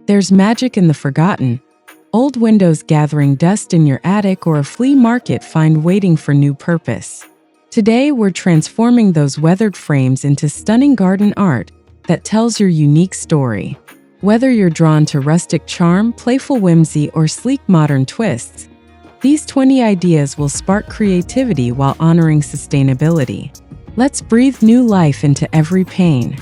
There's magic in the forgotten. Old windows gathering dust in your attic or a flea market find waiting for new purpose. Today, we're transforming those weathered frames into stunning garden art that tells your unique story. Whether you're drawn to rustic charm, playful whimsy, or sleek modern twists, these 20 ideas will spark creativity while honoring sustainability. Let's breathe new life into every pane.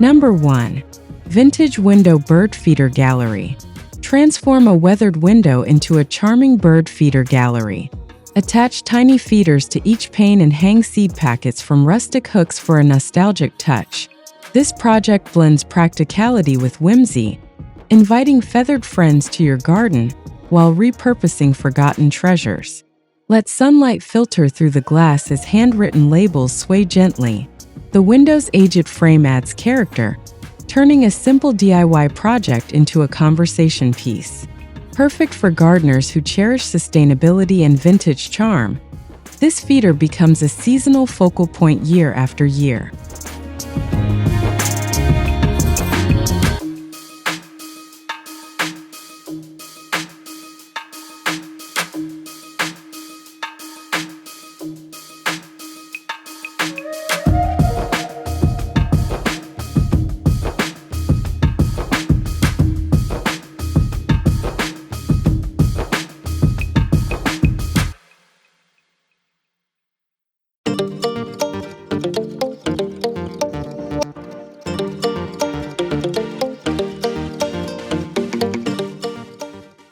Number 1. Vintage Window Bird Feeder Gallery. Transform a weathered window into a charming bird feeder gallery. Attach tiny feeders to each pane and hang seed packets from rustic hooks for a nostalgic touch. This project blends practicality with whimsy, inviting feathered friends to your garden while repurposing forgotten treasures. Let sunlight filter through the glass as handwritten labels sway gently. The window's aged frame adds character, turning a simple DIY project into a conversation piece. Perfect for gardeners who cherish sustainability and vintage charm, this feeder becomes a seasonal focal point year after year.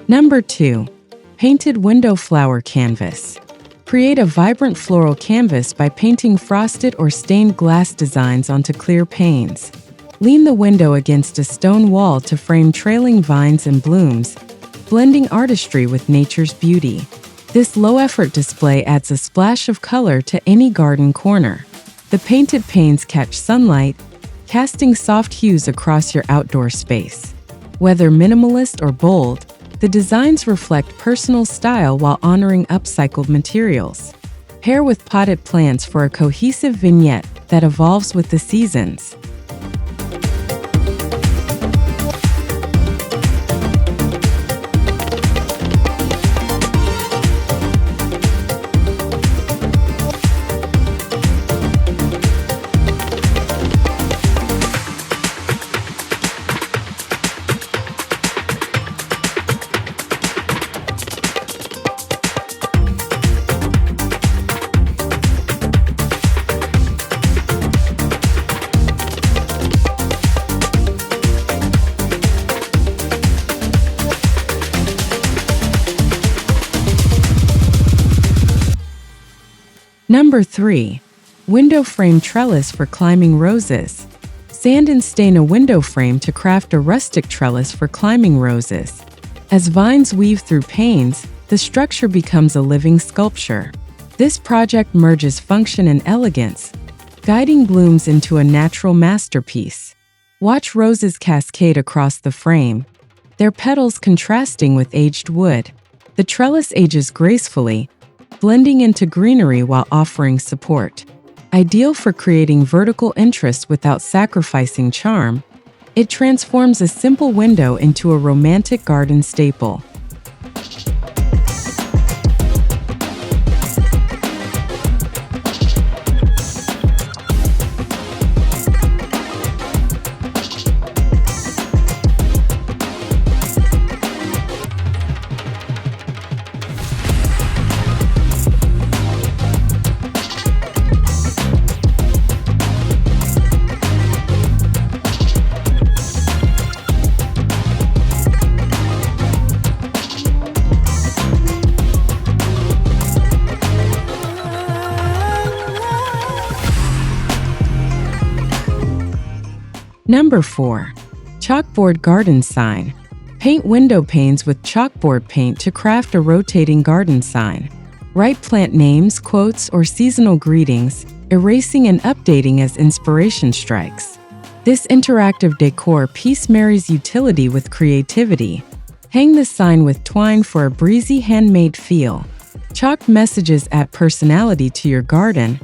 Number 2. Painted Window Flower Canvas. Create a vibrant floral canvas by painting frosted or stained glass designs onto clear panes. Lean the window against a stone wall to frame trailing vines and blooms, blending artistry with nature's beauty. This low-effort display adds a splash of color to any garden corner. The painted panes catch sunlight, casting soft hues across your outdoor space. Whether minimalist or bold, the designs reflect personal style while honoring upcycled materials. Pair with potted plants for a cohesive vignette that evolves with the seasons. Number 3. Window Frame Trellis for Climbing Roses. Sand and stain a window frame to craft a rustic trellis for climbing roses. As vines weave through panes, the structure becomes a living sculpture. This project merges function and elegance, guiding blooms into a natural masterpiece. Watch roses cascade across the frame, their petals contrasting with aged wood. The trellis ages gracefully, blending into greenery while offering support. Ideal for creating vertical interest without sacrificing charm, it transforms a simple window into a romantic garden staple. Number 4. Chalkboard garden sign. Paint window panes with chalkboard paint to craft a rotating garden sign. Write plant names, quotes, or seasonal greetings, erasing and updating as inspiration strikes. This interactive decor piece marries utility with creativity. Hang the sign with twine for a breezy handmade feel. Chalk messages add personality to your garden,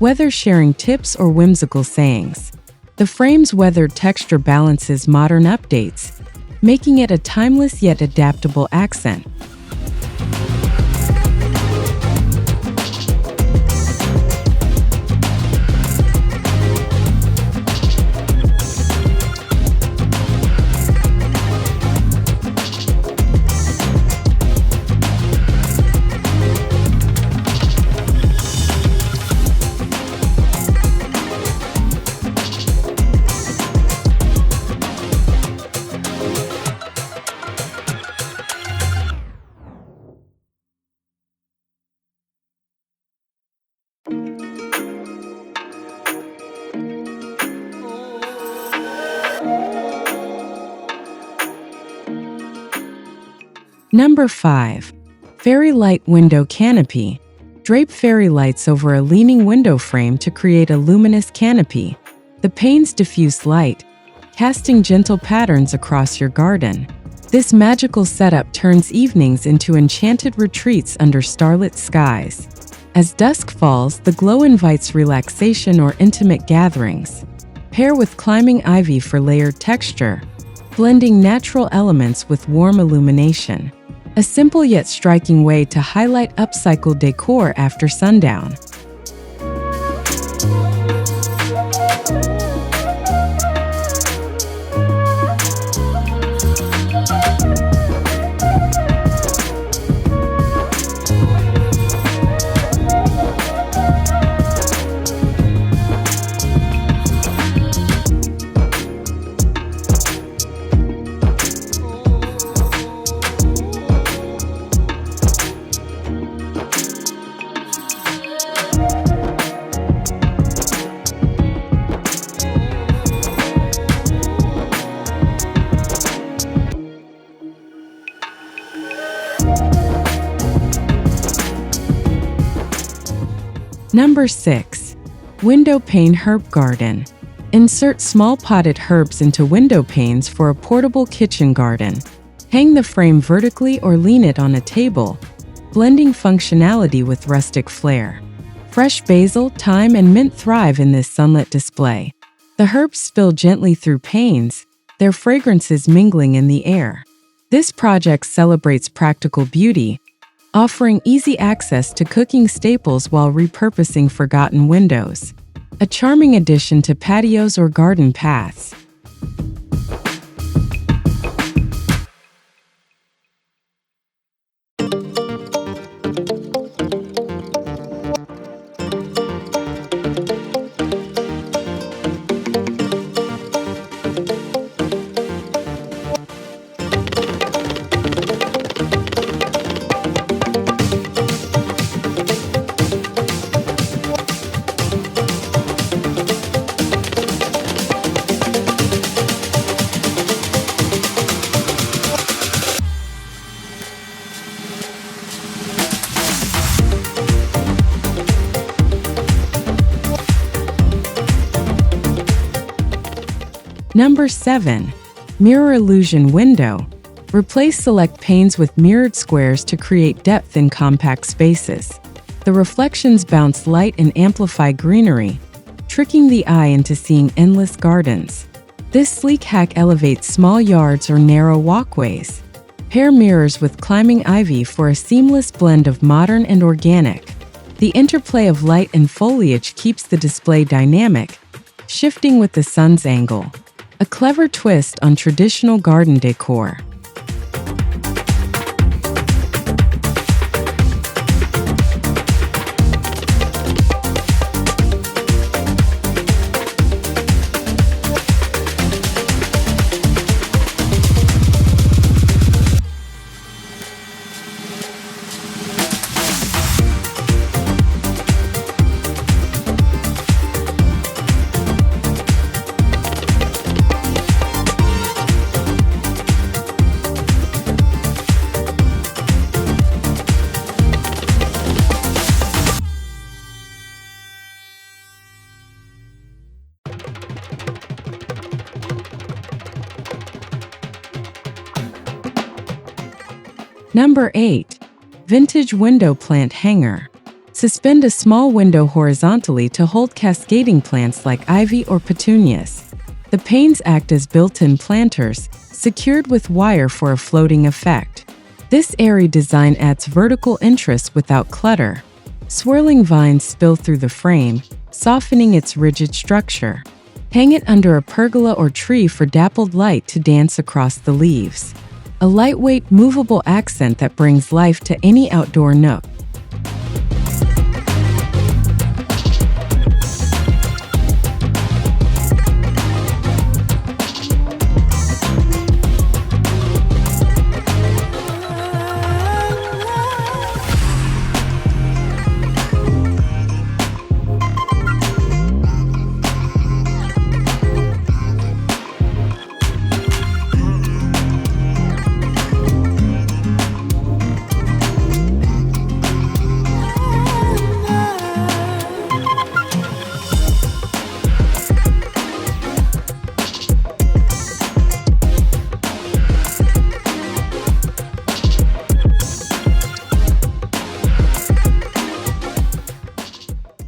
whether sharing tips or whimsical sayings. The frame's weathered texture balances modern updates, making it a timeless yet adaptable accent. Number 5. Fairy light window canopy. Drape fairy lights over a leaning window frame to create a luminous canopy. The panes diffuse light, casting gentle patterns across your garden. This magical setup turns evenings into enchanted retreats under starlit skies. As dusk falls, the glow invites relaxation or intimate gatherings. Pair with climbing ivy for layered texture, blending natural elements with warm illumination. A simple yet striking way to highlight upcycle decor after sundown. Number 6. Window-Pane herb garden. Insert small potted herbs into window panes for a portable kitchen garden. Hang the frame vertically or lean it on a table, blending functionality with rustic flair. Fresh basil, thyme, and mint thrive in this sunlit display. The herbs spill gently through panes, their fragrances mingling in the air. This project celebrates practical beauty, offering easy access to cooking staples while repurposing forgotten windows. A charming addition to patios or garden paths. Number 7. Mirror illusion window. Replace select panes with mirrored squares to create depth in compact spaces. The reflections bounce light and amplify greenery, tricking the eye into seeing endless gardens. This sleek hack elevates small yards or narrow walkways. Pair mirrors with climbing ivy for a seamless blend of modern and organic. The interplay of light and foliage keeps the display dynamic, shifting with the sun's angle. A clever twist on traditional garden decor. Number 8. Vintage window plant hanger. Suspend a small window horizontally to hold cascading plants like ivy or petunias. The panes act as built-in planters, secured with wire for a floating effect. This airy design adds vertical interest without clutter. Swirling vines spill through the frame, softening its rigid structure. Hang it under a pergola or tree for dappled light to dance across the leaves. A lightweight, movable accent that brings life to any outdoor nook.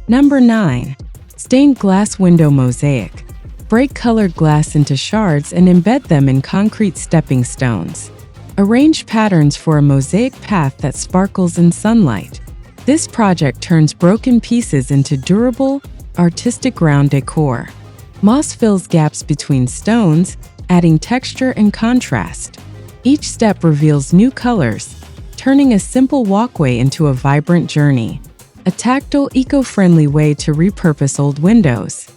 Number 9. Stained glass window mosaic. Break colored glass into shards and embed them in concrete stepping stones. Arrange patterns for a mosaic path that sparkles in sunlight. This project turns broken pieces into durable, artistic ground decor. Moss fills gaps between stones, adding texture and contrast. Each step reveals new colors, turning a simple walkway into a vibrant journey. A tactile, eco-friendly way to repurpose old windows.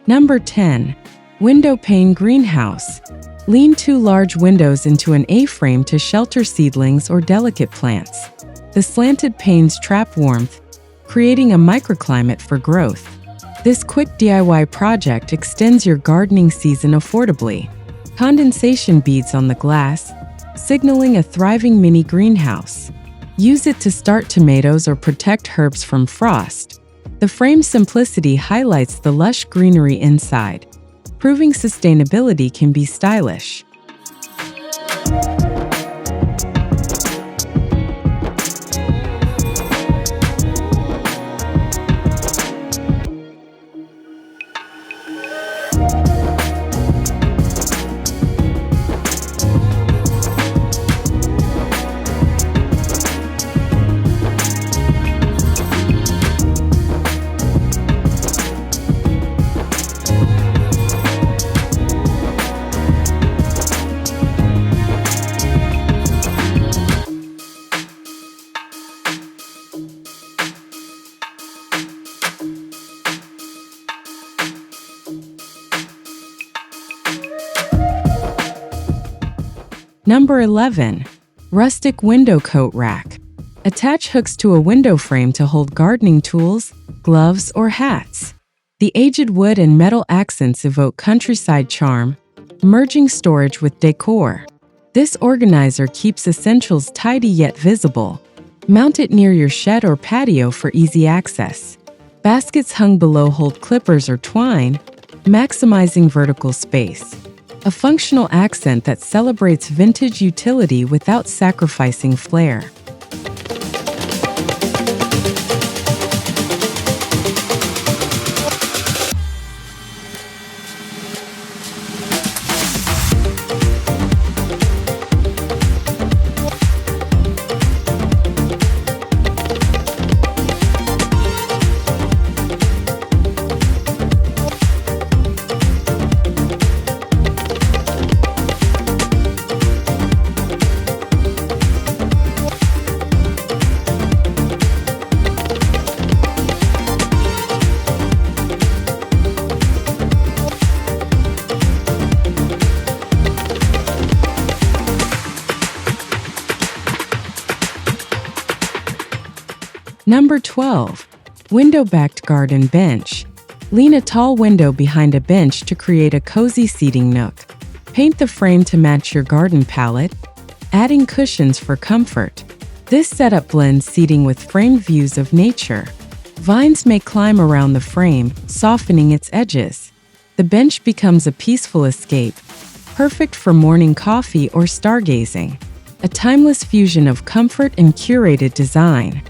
Number 10. Window-Pane Greenhouse. Lean two large windows into an A-frame to shelter seedlings or delicate plants. The slanted panes trap warmth, creating a microclimate for growth. This quick DIY project extends your gardening season affordably. Condensation beads on the glass, signaling a thriving mini greenhouse. Use it to start tomatoes or protect herbs from frost. The frame's simplicity highlights the lush greenery inside, proving sustainability can be stylish. Number 11. Rustic Window Coat Rack. Attach hooks to a window frame to hold gardening tools, gloves, or hats. The aged wood and metal accents evoke countryside charm, merging storage with decor. This organizer keeps essentials tidy yet visible. Mount it near your shed or patio for easy access. Baskets hung below hold clippers or twine, maximizing vertical space. A functional accent that celebrates vintage utility without sacrificing flair. Number 12. Window-backed garden bench. Lean a tall window behind a bench to create a cozy seating nook. Paint the frame to match your garden palette, adding cushions for comfort. This setup blends seating with framed views of nature. Vines may climb around the frame, softening its edges. The bench becomes a peaceful escape, perfect for morning coffee or stargazing. A timeless fusion of comfort and curated design.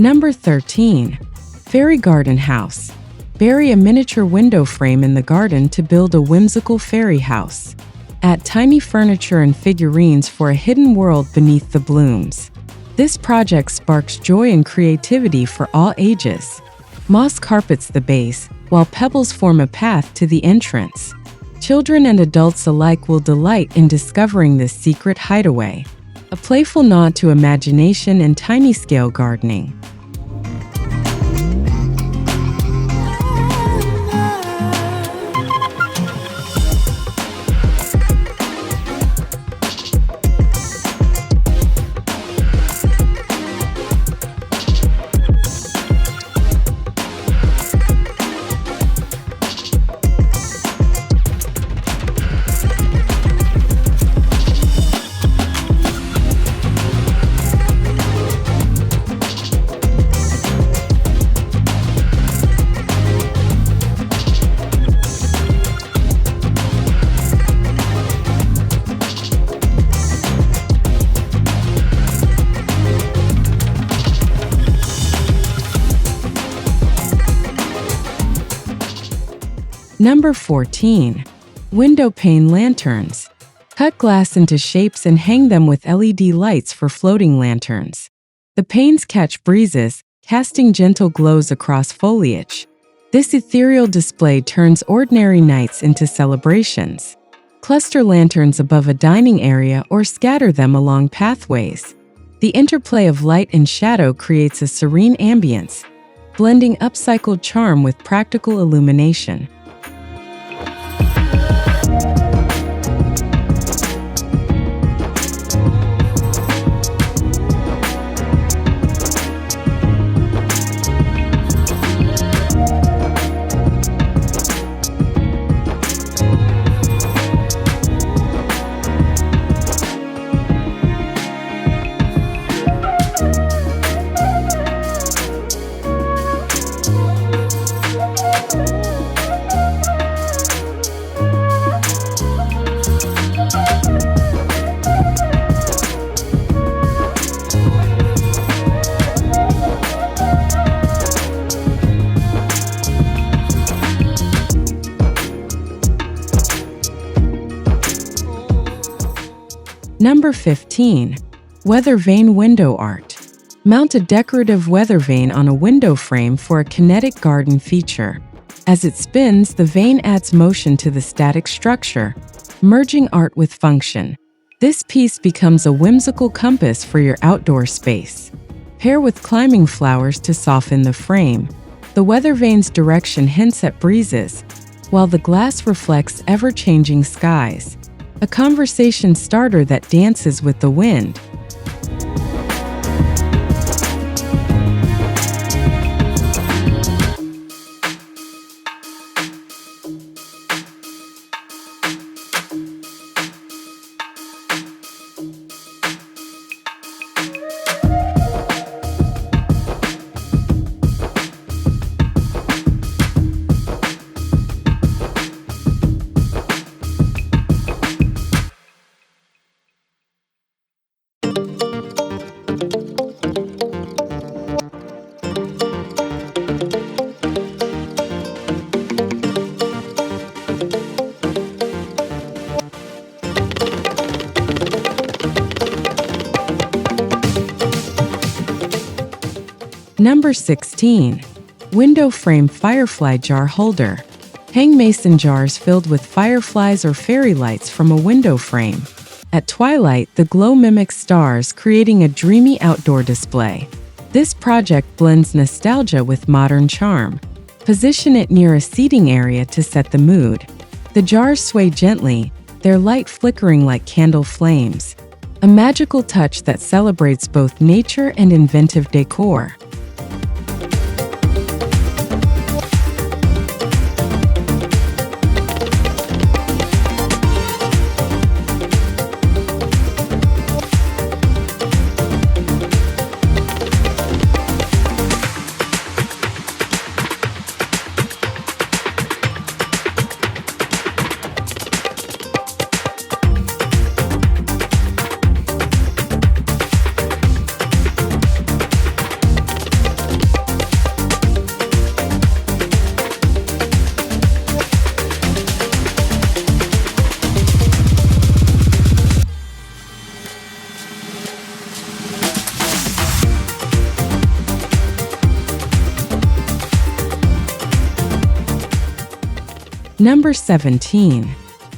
Number 13. Fairy Garden House. Bury a miniature window frame in the garden to build a whimsical fairy house. Add tiny furniture and figurines for a hidden world beneath the blooms. This project sparks joy and creativity for all ages. Moss carpets the base, while pebbles form a path to the entrance. Children and adults alike will delight in discovering this secret hideaway. A playful nod to imagination and tiny-scale gardening. Number 14. Window-Pane Lanterns. Cut glass into shapes and hang them with LED lights for floating lanterns. The panes catch breezes, casting gentle glows across foliage. This ethereal display turns ordinary nights into celebrations. Cluster lanterns above a dining area or scatter them along pathways. The interplay of light and shadow creates a serene ambience, blending upcycled charm with practical illumination. Number 15. Weather Vane Window Art. Mount a decorative weather vane on a window frame for a kinetic garden feature. As it spins, the vane adds motion to the static structure, merging art with function. This piece becomes a whimsical compass for your outdoor space. Pair with climbing flowers to soften the frame. The weather vane's direction hints at breezes, while the glass reflects ever-changing skies. A conversation starter that dances with the wind. Number 16. Window Frame Firefly Jar Holder. Hang mason jars filled with fireflies or fairy lights from a window frame. At twilight, the glow mimics stars, creating a dreamy outdoor display. This project blends nostalgia with modern charm. Position it near a seating area to set the mood. The jars sway gently, their light flickering like candle flames. A magical touch that celebrates both nature and inventive decor. Number 17.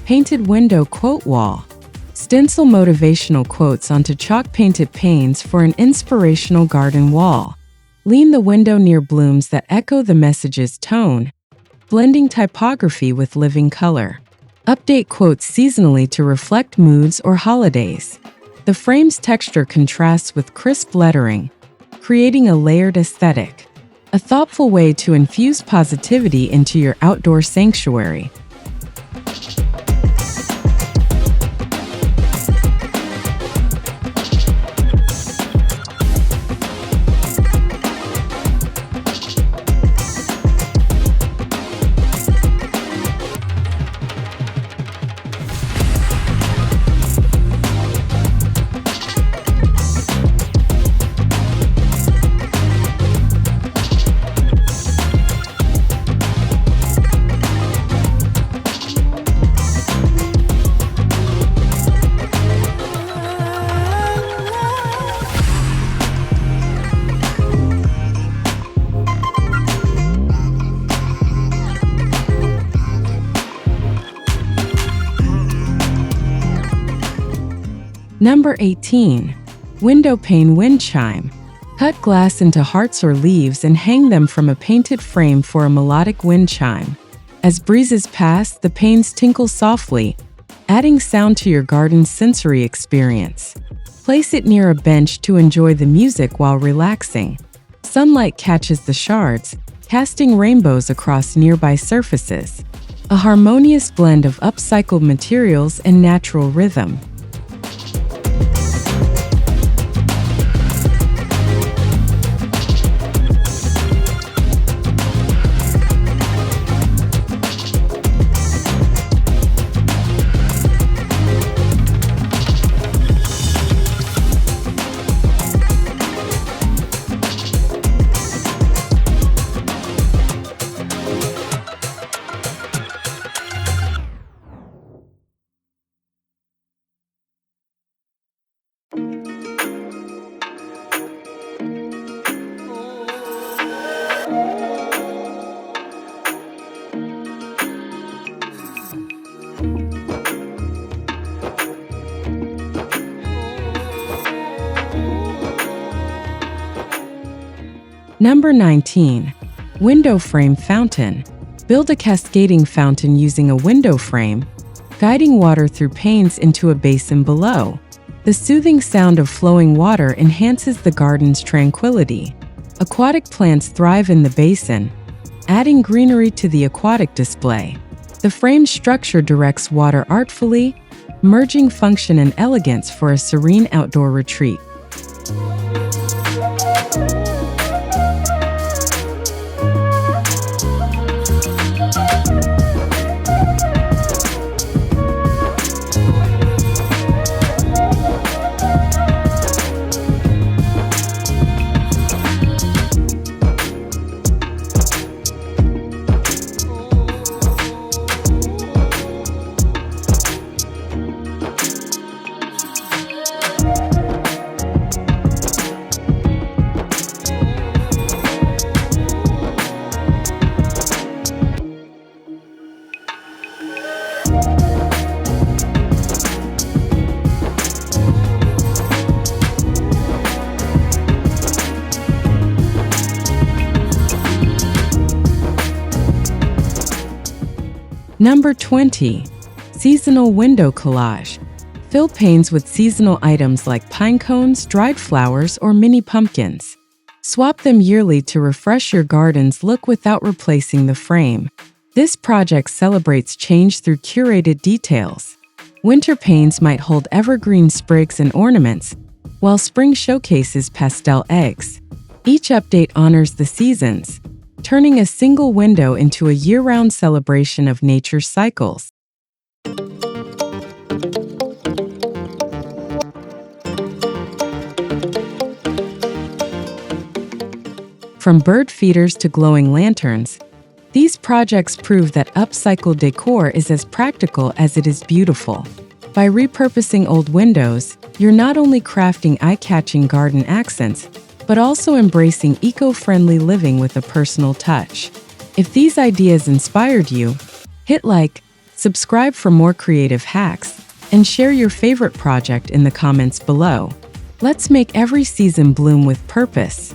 Painted Window Quote Wall. Stencil motivational quotes onto chalk-painted panes for an inspirational garden wall. Lean the window near blooms that echo the message's tone, blending typography with living color. Update quotes seasonally to reflect moods or holidays. The frame's texture contrasts with crisp lettering, creating a layered aesthetic. A thoughtful way to infuse positivity into your outdoor sanctuary. Number 18. Window-Pane Wind Chime. Cut glass into hearts or leaves and hang them from a painted frame for a melodic wind chime. As breezes pass, the panes tinkle softly, adding sound to your garden's sensory experience. Place it near a bench to enjoy the music while relaxing. Sunlight catches the shards, casting rainbows across nearby surfaces. A harmonious blend of upcycled materials and natural rhythm. Number 19. Window Frame Fountain. Build a cascading fountain using a window frame, guiding water through panes into a basin below. The soothing sound of flowing water enhances the garden's tranquility. Aquatic plants thrive in the basin, adding greenery to the aquatic display. The frame's structure directs water artfully, merging function and elegance for a serene outdoor retreat. Number 20. Seasonal Window Collage. Fill panes with seasonal items like pine cones, dried flowers, or mini pumpkins. Swap them yearly to refresh your garden's look without replacing the frame. This project celebrates change through curated details. Winter panes might hold evergreen sprigs and ornaments, while spring showcases pastel eggs. Each update honors the seasons, turning a single window into a year-round celebration of nature's cycles. From bird feeders to glowing lanterns, these projects prove that upcycle decor is as practical as it is beautiful. By repurposing old windows, you're not only crafting eye-catching garden accents, but also embracing eco-friendly living with a personal touch. If these ideas inspired you, hit like, subscribe for more creative hacks, and share your favorite project in the comments below. Let's make every season bloom with purpose.